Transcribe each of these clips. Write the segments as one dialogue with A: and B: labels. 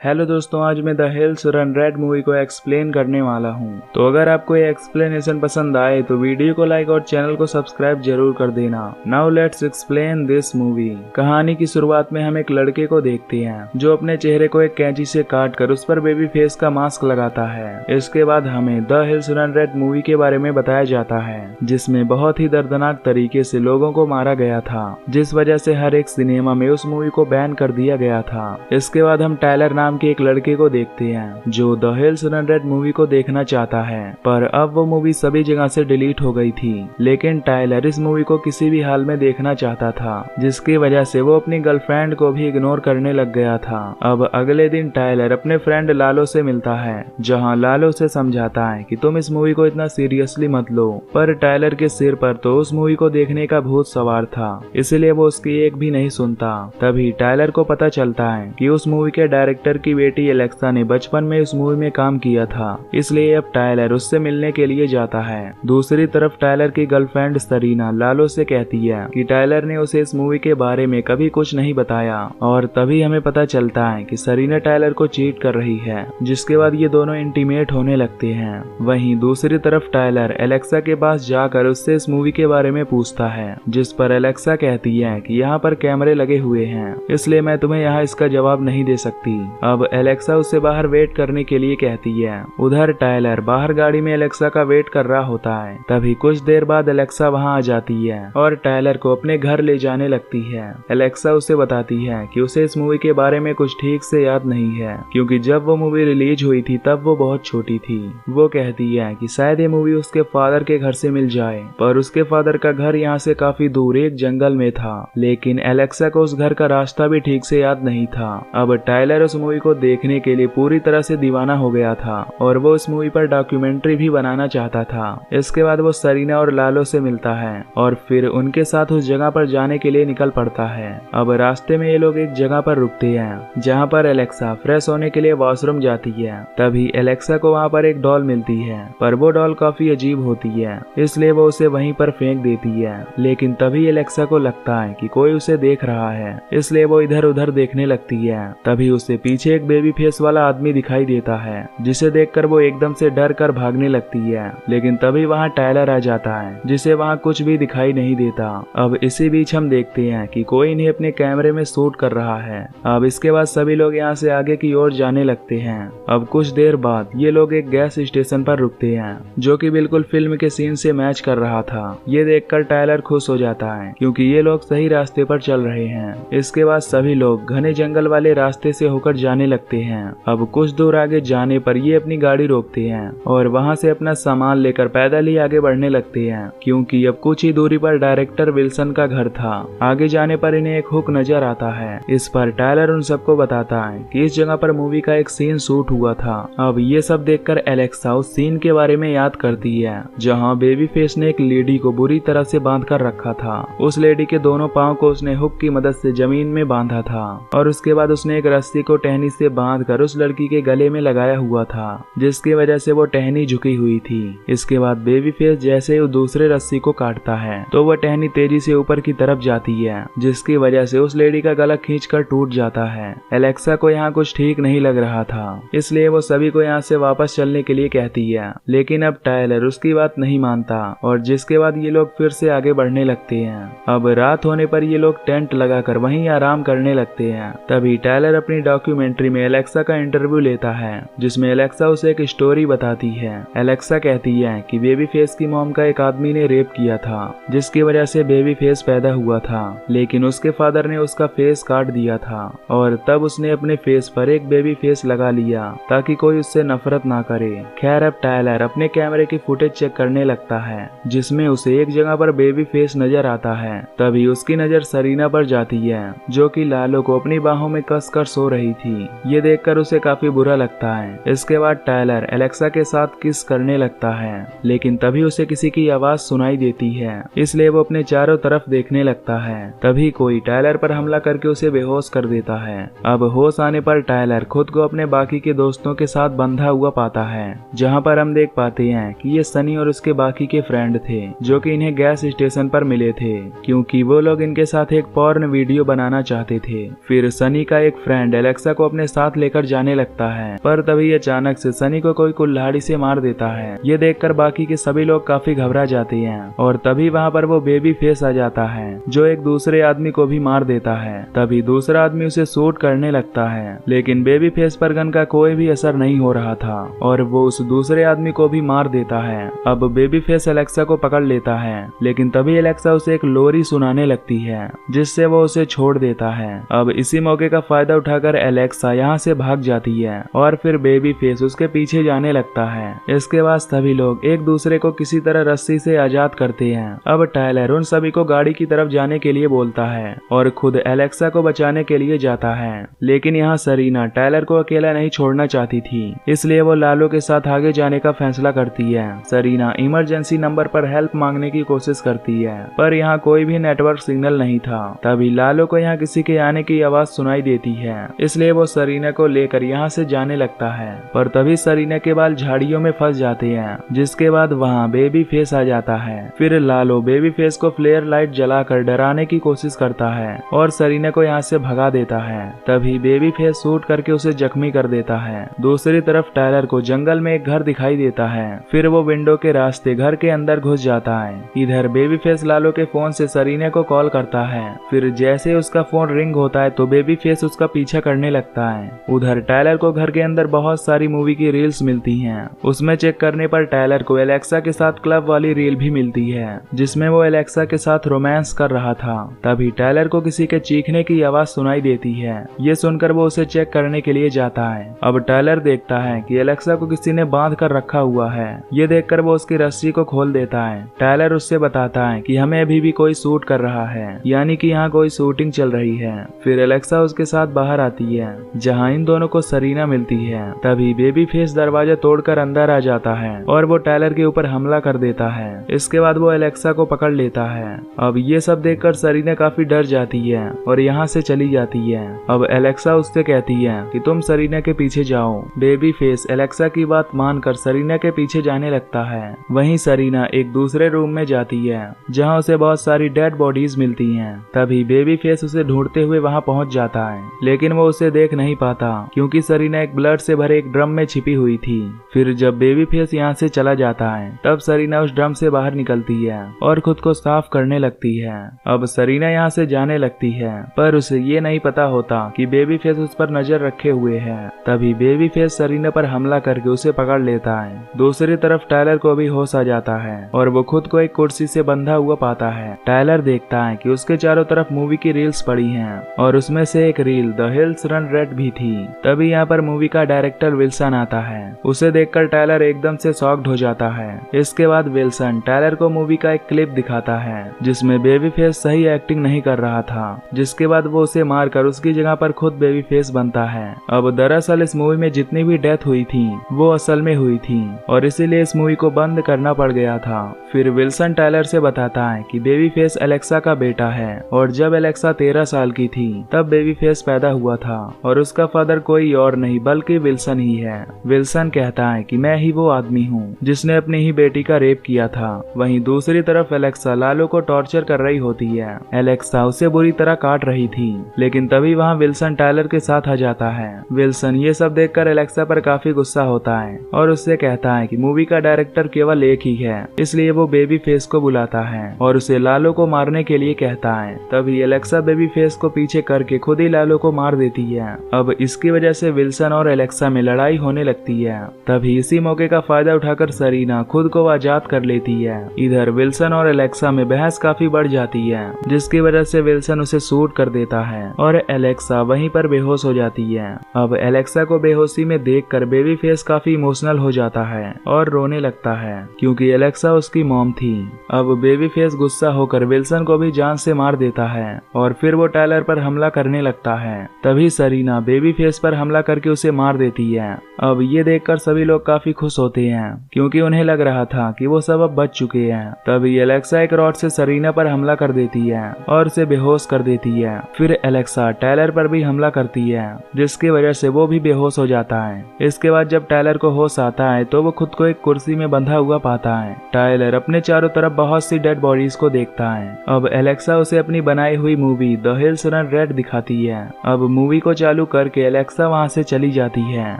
A: Hello दोस्तों, आज मैं the hills run red movie को एक्सप्लेन करने वाला हूं। तो अगर आपको ये एक्सप्लेनेशन पसंद आए तो वीडियो को लाइक और चैनल को सब्सक्राइब जरूर कर देना। Now let's explain this movie. कहानी की शुरुआत में हम एक लड़के को देखते हैं जो अपने चेहरे को एक कैंची से काट कर उस पर बेबी फेस का मास्क लगाता है। इसके बाद हमें the hills run red movie के बारे में बताया जाता है, जिसमें बहुत ही दर्दनाक तरीके से लोगों को मारा गया था, जिस वजह से हर एक सिनेमा में उस मूवी को बैन कर दिया गया था। इसके बाद हम टाइलर नाम के एक लड़के को देखते हैं जो the hills run red movie को देखना चाहता है, पर अब वो मूवी सभी जगह से डिलीट हो गई थी। लेकिन टाइलर इस मूवी को किसी भी हाल में देखना चाहता था, जिसकी वजह से वो अपनी गर्लफ्रेंड को भी इग्नोर करने लग गया था। अब अगले दिन टाइलर अपने फ्रेंड लालो से मिलता है, जहां लालो उसे समझाता है कि तुम इस मूवी को इतना सीरियसली मत लो, पर टाइलर के सिर पर तो उस मूवी को देखने का भूत सवार था, इसलिए वो उसकी एक भी नहीं सुनता। तभी टाइलर को पता चलता है कि उस मूवी के डायरेक्टर की बेटी एलेक्सा ने बचपन में इस मूवी में काम किया था, इसलिए अब टाइलर उससे मिलने के लिए जाता है। दूसरी तरफ टाइलर की गर्लफ्रेंड सरीना लालो से कहती है कि टाइलर ने उसे इस मूवी के बारे में कभी कुछ नहीं बताया, और तभी हमें पता चलता है कि सरीना टाइलर को चीट कर रही है, जिसके बाद ये दोनों इंटीमेट होने लगते हैं। वहीं दूसरी तरफ टाइलर एलेक्सा के पास जाकर उससे इस मूवी के बारे में पूछता है, जिस पर एलेक्सा कहती है कि यहाँ पर कैमरे लगे हुए हैं, इसलिए मैं तुम्हें यहाँ इसका जवाब नहीं दे सकती। अब एलेक्सा उसे बाहर वेट करने के लिए कहती है। उधर टाइलर बाहर गाड़ी में एलेक्सा का वेट कर रहा होता है। तभी कुछ देर बाद एलेक्सा वहां आ जाती है और टाइलर को अपने घर ले जाने लगती है। एलेक्सा उसे बताती है कि उसे इस मूवी के बारे में कुछ ठीक से याद नहीं है, क्योंकि जब वो मूवी रिलीज हुई थी तब वो बहुत छोटी थी। वो कहती है कि शायद ये मूवी उसके फादर के घर से मिल जाए, पर उसके फादर का घर यहाँ से काफी दूर एक जंगल में था। लेकिन एलेक्सा को उस घर का रास्ता भी ठीक से याद नहीं था। अब टाइलर उस मूवी को देखने के लिए पूरी तरह से दीवाना हो गया था और वो इस मूवी पर डॉक्यूमेंट्री भी बनाना चाहता था। इसके बाद वो सरीना और लालो से मिलता है और फिर उनके साथ उस जगह पर जाने के लिए निकल पड़ता है। अब रास्ते में ये लोग एक जगह पर रुकते हैं जहाँ पर एलेक्सा फ्रेश होने के लिए वॉशरूम जाती है। तभी एलेक्सा को वहाँ पर एक डॉल मिलती है, पर वो डॉल काफी अजीब होती है, इसलिए वो उसे वहीं पर फेंक देती है। लेकिन तभी एलेक्सा को लगता है कि कोई उसे देख रहा है, इसलिए वो इधर उधर देखने लगती है। तभी उसे पीछे एक बेबी फेस वाला आदमी दिखाई देता है, जिसे देखकर वो एकदम से डर कर भागने लगती है। लेकिन तभी वहाँ टाइलर आ जाता है, जिसे वहाँ कुछ भी दिखाई नहीं देता। अब इसी बीच हम देखते हैं कि कोई इन्हें अपने कैमरे में शूट कर रहा है। अब इसके बाद सभी लोग यहाँ से आगे की ओर जाने लगते हैं। अब कुछ देर बाद ये लोग एक गैस स्टेशन पर रुकते हैं, जो कि बिल्कुल फिल्म के सीन से मैच कर रहा था। ये देखकर टाइलर खुश हो जाता है, क्योंकि ये लोग सही रास्ते पर चल रहे हैं। इसके बाद सभी लोग घने जंगल वाले रास्ते से होकर जाने लगते हैं। अब कुछ दूर आगे जाने पर ये अपनी गाड़ी रोकते हैं और वहां से अपना सामान लेकर पैदल ही आगे बढ़ने लगते हैं, क्योंकि अब कुछ ही दूरी पर डायरेक्टर विल्सन का घर था। आगे जाने पर इन्हें एक हुक नजर आता है। इस पर टाइलर उन सबको बताता है कि इस जगह पर मूवी का एक सीन शूट हुआ था। अब ये सब देखकर एलेक्सा उस सीन के बारे में याद करती है, जहाँ बेबी फेस ने एक लेडी को बुरी तरह से बांध कर रखा था। उस लेडी के दोनों पाँव को उसने हुक की मदद से जमीन में बांधा था और उसके बाद उसने एक रस्सी को टहनी से बांध कर उस लड़की के गले में लगाया हुआ था, जिसकी वजह से वो टहनी झुकी हुई थी। इसके बाद बेबी फेस जैसे ही दूसरे रस्सी को काटता है तो वह टहनी तेजी से ऊपर की तरफ जाती है, जिसकी वजह से उस लेडी का गला खींचकर टूट जाता है। एलेक्सा को यहाँ कुछ ठीक नहीं लग रहा था, इसलिए वो सभी को यहाँ से वापस चलने के लिए कहती है। लेकिन अब टाइलर उसकी बात नहीं मानता और जिसके बाद ये लोग फिर से आगे बढ़ने लगते हैं। अब रात होने पर ये लोग टेंट लगाकर वहीं आराम करने लगते हैं। तभी टाइलर अपनी डॉक्यूमेंट्री में एलेक्सा का इंटरव्यू लेता है, जिसमें एलेक्सा उसे एक स्टोरी बताती है। एलेक्सा कहती है कि बेबी फेस की मॉम का एक आदमी ने रेप किया था, जिसकी वजह से बेबी फेस पैदा हुआ था, लेकिन उसके फादर ने उसका फेस काट दिया था और तब उसने अपने फेस पर एक बेबी फेस लगा लिया ताकि कोई उससे नफरत ना करे। खैर अब टाइलर अपने कैमरे की फुटेज चेक करने लगता है, जिसमें उसे एक जगह पर बेबी फेस नजर आता है। तभी उसकी नजर सरीना पर जाती है, जो कि लालो को अपनी बाहों में कसकर सो रही थी। ये देखकर उसे काफी बुरा लगता है। इसके बाद टाइलर एलेक्सा के साथ किस करने लगता है, लेकिन तभी उसे किसी की आवाज सुनाई देती है, इसलिए वो अपने चारों तरफ देखने लगता है। तभी कोई टाइलर पर हमला करके उसे बेहोश कर देता है। अब होश आने पर टाइलर खुद को अपने बाकी के दोस्तों के साथ बंधा हुआ पाता है, जहाँ पर हम देख पाते हैं कि ये सनी और उसके बाकी के फ्रेंड थे, जो कि इन्हें गैस स्टेशन पर मिले थे, क्योंकि वो लोग इनके साथ एक पॉर्न वीडियो बनाना चाहते थे। फिर सनी का एक फ्रेंड एलेक्सा को अपने साथ लेकर जाने लगता है, पर तभी अचानक से सनी को कोई कुल्हाड़ी से मार देता है। ये देखकर बाकी के सभी लोग काफी घबरा जाते हैं और तभी वहाँ पर वो बेबी फेस आ जाता है जो एक दूसरे आदमी को भी मार देता है। तभी दूसरा आदमी उसे शूट करने लगता है, लेकिन बेबी फेस पर गन का कोई भी असर नहीं हो रहा था और वो उस दूसरे आदमी को भी मार देता है। अब बेबी फेस एलेक्सा को पकड़ लेता है, लेकिन तभी एलेक्सा उसे एक लोरी सुनाने लगती है जिससे वो उसे छोड़ देता है। अब इसी मौके का फायदा उठाकर एलेक्सा यहाँ से भाग जाती है और फिर बेबी फेस उसके पीछे जाने लगता है। इसके बाद सभी लोग एक दूसरे को किसी तरह रस्सी से आजाद करते हैं। अब टायलर उन सभी को गाड़ी की तरफ जाने के लिए बोलता है और खुद एलेक्सा को बचाने के लिए जाता है, लेकिन यहाँ सरीना टायलर को अकेला नहीं छोड़ना चाहती थी, इसलिए वो लालो के साथ आगे जाने का फैसला करती है। सरीना इमरजेंसी नंबर पर हेल्प मांगने की कोशिश करती है, पर यहाँ कोई भी नेटवर्क सिग्नल नहीं था। तभी लालो को यहाँ किसी के आने की आवाज सुनाई देती है, इसलिए वो सरीना को लेकर यहाँ से जाने लगता है, पर तभी सरीना के बाल झाड़ियों में फंस जाते हैं, जिसके बाद वहाँ बेबी फेस आ जाता है। फिर लालो बेबी फेस को फ्लेयर लाइट जलाकर डराने की कोशिश करता है और सरीना को यहाँ से भगा देता है। तभी बेबी फेस शूट करके उसे जख्मी कर देता है। दूसरी तरफ टायलर को जंगल में एक घर दिखाई देता है, फिर वो विंडो के रास्ते घर के अंदर घुस जाता है। इधर बेबी फेस लालो के फोन से सरीना को कॉल करता है, फिर जैसे उसका फोन रिंग होता है तो बेबी फेस उसका पीछा करने लगता है। उधर टायलर को घर के अंदर बहुत सारी मूवी की रील्स मिलती हैं। उसमें चेक करने पर टायलर को एलेक्सा के साथ क्लब वाली रील भी मिलती है, जिसमें वो एलेक्सा के साथ रोमांस कर रहा था। तभी टायलर को किसी के चीखने की आवाज सुनाई देती है। ये सुनकर वो उसे चेक करने के लिए जाता है। अब टायलर देखता है कि एलेक्सा को किसी ने बांध कर रखा हुआ है। ये देखकर वो उसकी रस्सी को खोल देता है। टायलर उससे बताता है कि हमें अभी भी कोई शूट कर रहा है, यानी कि यहाँ कोई शूटिंग चल रही है। फिर एलेक्सा उसके साथ बाहर आती है, जहाँ इन दोनों को सरीना मिलती है। तभी बेबी फेस दरवाजा तोड़कर अंदर आ जाता है और वो टायलर के ऊपर हमला कर देता है। इसके बाद वो एलेक्सा को पकड़ लेता है। अब ये सब देखकर सरीना काफी डर जाती है और यहाँ से चली जाती है। अब एलेक्सा उससे कहती है कि तुम सरीना के पीछे जाओ। बेबी फेस एलेक्सा की बात मानकर सरीना के पीछे जाने लगता है। वहीं सरीना एक दूसरे रूम में जाती है, जहाँ उसे बहुत सारी डेड बॉडीज मिलती हैं। तभी बेबी फेस उसे ढूंढते हुए वहाँ पहुँच जाता है, लेकिन वो उसे देख नहीं पाता क्योंकि सरीना एक ब्लड से भरे एक ड्रम में छिपी हुई थी। फिर जब बेबी फेस यहाँ से चला जाता है, तब सरीना उस ड्रम से बाहर निकलती है और खुद को साफ करने लगती है। अब सरीना यहाँ से जाने लगती है, पर उसे ये नहीं पता होता कि बेबी फेस उस पर नजर रखे हुए है। तभी बेबी फेस सरीना पर हमला करके उसे पकड़ लेता है। दूसरी तरफ टायलर को भी होश आ जाता है और वो खुद को एक कुर्सी से बंधा हुआ पाता है। टायलर देखता है कि उसके चारों तरफ मूवी की रील्स पड़ी हैं और उसमें से एक reel the hills run red भी थी। तभी यहाँ पर मूवी का डायरेक्टर विल्सन आता है। उसे देखकर टायलर एकदम से शॉक्ड हो जाता है। इसके बाद विल्सन टायलर को मूवी का एक क्लिप दिखाता है जिसमें बेबी फेस सही एक्टिंग नहीं कर रहा था, जिसके बाद वो उसे मारकर उसकी जगह पर खुद बेबी फेस बनता है। अब दरअसल इस मूवी में जितनी भी डेथ हुई थी वो असल में हुई थी और इसीलिए इस मूवी को बंद करना पड़ गया था। फिर विल्सन टायलर से बताता है कि बेबी फेस एलेक्सा का बेटा है और जब एलेक्सा 13 साल की थी तब बेबी फेस पैदा हुआ था और उसका फादर कोई और नहीं बल्कि विल्सन ही है। विल्सन कहता है कि मैं ही वो आदमी हूँ जिसने अपनी ही बेटी का रेप किया था। वहीं दूसरी तरफ एलेक्सा लालो को टॉर्चर कर रही होती है। एलेक्सा उसे बुरी तरह काट रही थी, लेकिन तभी वहाँ विल्सन टायलर के साथ आ जाता है। विल्सन ये सब देखकर एलेक्सा पर काफी गुस्सा होता है और उससे कहता है कि मूवी का डायरेक्टर केवल एक ही है, इसलिए वो बेबी फेस को बुलाता है और उसे लालो को मारने के लिए कहता है। तभी एलेक्सा बेबी फेस को पीछे करके खुद ही लालो को मार देती है। अब इसकी वजह से विल्सन और एलेक्सा में लड़ाई होने लगती है। तभी इसी मौके का फायदा उठाकर सरीना खुद को आजाद कर लेती है। इधर विल्सन और एलेक्सा में बहस काफी बढ़ जाती है, जिसकी वजह से विल्सन उसे शूट कर देता है और एलेक्सा वहीं पर बेहोश हो जाती है। अब एलेक्सा को बेहोशी में देखकर बेबी फेस काफी इमोशनल हो जाता है और रोने लगता है क्योंकि एलेक्सा उसकी मॉम थी। अब बेबी फेस गुस्सा होकर विल्सन को भी जान से मार देता है और फिर वो टायलर पर हमला करने लगता है। तभी सरीना बेबी फेस पर हमला करके उसे मार देती है। अब ये देखकर सभी लोग काफी खुश होते हैं क्योंकि उन्हें लग रहा था कि वो सब अब बच चुके हैं। तभी एलेक्सा एक रॉड से सरीना पर हमला कर देती है और उसे बेहोश कर देती है। फिर एलेक्सा टायलर पर भी हमला करती है, जिसकी वजह से वो भी बेहोश हो जाता है। इसके बाद जब टायलर को होश आता है तो वो खुद को एक कुर्सी में बंधा हुआ पाता है। टायलर अपने चारों तरफ बहुत सी डेड बॉडीज को देखता है। अब एलेक्सा उसे अपनी बनाई हुई movie the hills run red दिखाती है। अब मूवी को चालू चालू करके एलेक्सा वहाँ से चली जाती है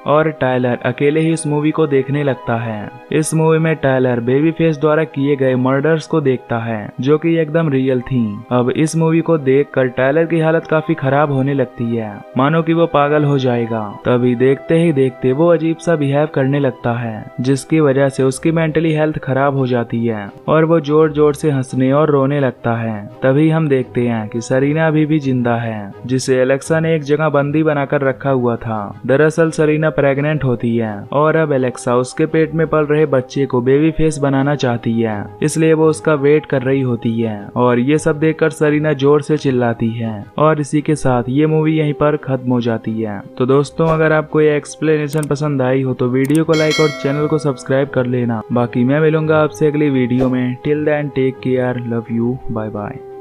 A: और टायलर अकेले ही इस मूवी को देखने लगता है। इस मूवी में टायलर बेबी फेस द्वारा किए गए मर्डर्स को देखता है जो कि एकदम रियल थी। अब इस मूवी को देखकर टायलर की हालत काफी खराब होने लगती है, मानो कि वो पागल हो जाएगा। तभी देखते ही देखते वो अजीब सा बिहेव करने लगता है, जिसकी वजह से उसकी मेंटली हेल्थ खराब हो जाती है और वो जोर जोर से हंसने और रोने लगता है। तभी हम देखते हैं कि सरीना अभी भी जिंदा है, जिसे एलेक्सा ने एक जगह बंदी बनाकर रखा हुआ था। दरअसल सरीना प्रेग्नेंट होती है और अब एलेक्सा उसके पेट में पल रहे बच्चे को बेबी फेस बनाना चाहती है, इसलिए वो उसका वेट कर रही होती है। और ये सब देखकर सरीना जोर से चिल्लाती है और इसी के साथ ये मूवी यहीं पर खत्म हो जाती है। तो दोस्तों, अगर आपको ये एक्सप्लेनेशन पसंद आई हो तो वीडियो को लाइक और चैनल को सब्सक्राइब कर लेना। बाकी मैं मिलूंगा आपसे अगली वीडियो में। Till then take care, love you, bye bye.